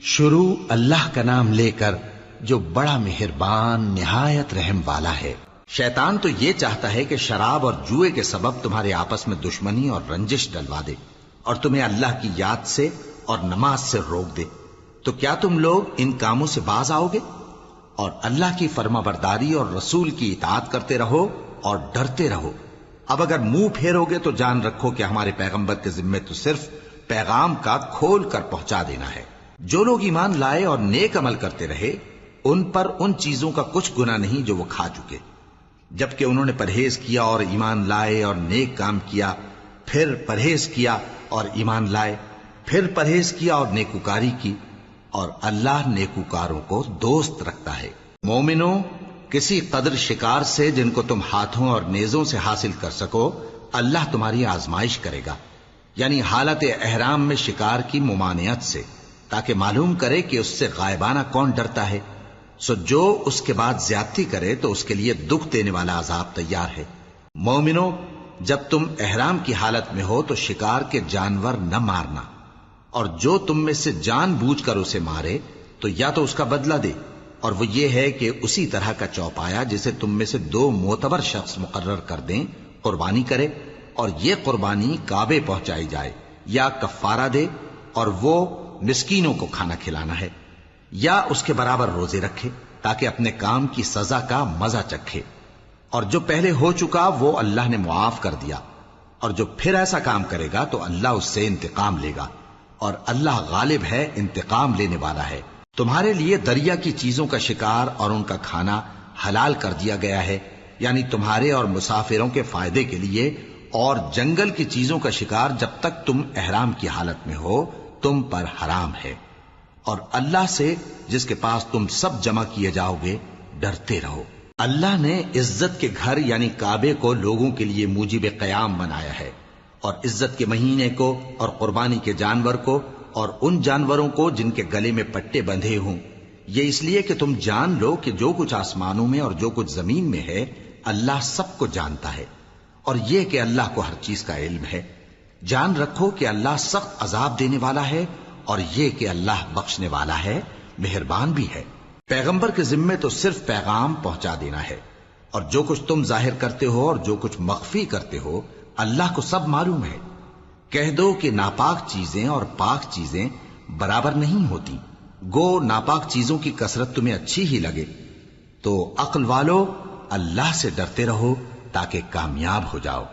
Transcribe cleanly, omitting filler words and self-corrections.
شروع اللہ کا نام لے کر جو بڑا مہربان نہایت رحم والا ہے۔ شیطان تو یہ چاہتا ہے کہ شراب اور جوئے کے سبب تمہارے آپس میں دشمنی اور رنجش ڈلوا دے اور تمہیں اللہ کی یاد سے اور نماز سے روک دے۔ تو کیا تم لوگ ان کاموں سے باز آؤ گے؟ اور اللہ کی فرما برداری اور رسول کی اطاعت کرتے رہو اور ڈرتے رہو۔ اب اگر منہ پھیرو گے تو جان رکھو کہ ہمارے پیغمبر کے ذمے تو صرف پیغام کا کھول کر پہنچا دینا ہے۔ جو لوگ ایمان لائے اور نیک عمل کرتے رہے ان پر ان چیزوں کا کچھ گناہ نہیں جو وہ کھا چکے، جبکہ انہوں نے پرہیز کیا اور ایمان لائے اور نیک کام کیا، پھر پرہیز کیا اور ایمان لائے، پھر پرہیز کیا اور نیکوکاری کی، اور اللہ نیکوکاروں کو دوست رکھتا ہے۔ مومنوں، کسی قدر شکار سے جن کو تم ہاتھوں اور نیزوں سے حاصل کر سکو اللہ تمہاری آزمائش کرے گا، یعنی حالت احرام میں شکار کی ممانعت سے، تاکہ معلوم کرے کہ اس سے غائبانہ کون ڈرتا ہے۔ سو جو اس کے بعد زیادتی کرے تو اس کے لیے دکھ دینے والا عذاب تیار ہے۔ مومنوں، جب تم احرام کی حالت میں ہو تو شکار کے جانور نہ مارنا، اور جو تم میں سے جان بوجھ کر اسے مارے تو یا تو اس کا بدلہ دے، اور وہ یہ ہے کہ اسی طرح کا چوپایا جسے تم میں سے 2 معتبر شخص مقرر کر دیں قربانی کرے، اور یہ قربانی کعبے پہنچائی جائے، یا کفارہ دے اور وہ مسکینوں کو کھانا کھلانا ہے، یا اس کے برابر روزے رکھے تاکہ اپنے کام کی سزا کا مزہ چکھے، اور جو پہلے ہو چکا وہ اللہ نے معاف کر دیا، اور جو پھر ایسا کام کرے گا تو اللہ اس سے انتقام لے گا، اور اللہ غالب ہے، انتقام لینے والا ہے۔ تمہارے لیے دریا کی چیزوں کا شکار اور ان کا کھانا حلال کر دیا گیا ہے، یعنی تمہارے اور مسافروں کے فائدے کے لیے، اور جنگل کی چیزوں کا شکار جب تک تم احرام کی حالت میں ہو تم پر حرام ہے، اور اللہ سے جس کے پاس تم سب جمع کیے جاؤ گے ڈرتے رہو۔ اللہ نے عزت کے گھر یعنی کعبے کو لوگوں کے لیے موجب قیام بنایا ہے، اور عزت کے مہینے کو اور قربانی کے جانور کو اور ان جانوروں کو جن کے گلے میں پٹے بندھے ہوں، یہ اس لیے کہ تم جان لو کہ جو کچھ آسمانوں میں اور جو کچھ زمین میں ہے اللہ سب کو جانتا ہے، اور یہ کہ اللہ کو ہر چیز کا علم ہے۔ جان رکھو کہ اللہ سخت عذاب دینے والا ہے، اور یہ کہ اللہ بخشنے والا ہے، مہربان بھی ہے۔ پیغمبر کے ذمے تو صرف پیغام پہنچا دینا ہے، اور جو کچھ تم ظاہر کرتے ہو اور جو کچھ مخفی کرتے ہو اللہ کو سب معلوم ہے۔ کہہ دو کہ ناپاک چیزیں اور پاک چیزیں برابر نہیں ہوتی، گو ناپاک چیزوں کی کثرت تمہیں اچھی ہی لگے، تو عقل والو اللہ سے ڈرتے رہو تاکہ کامیاب ہو جاؤ۔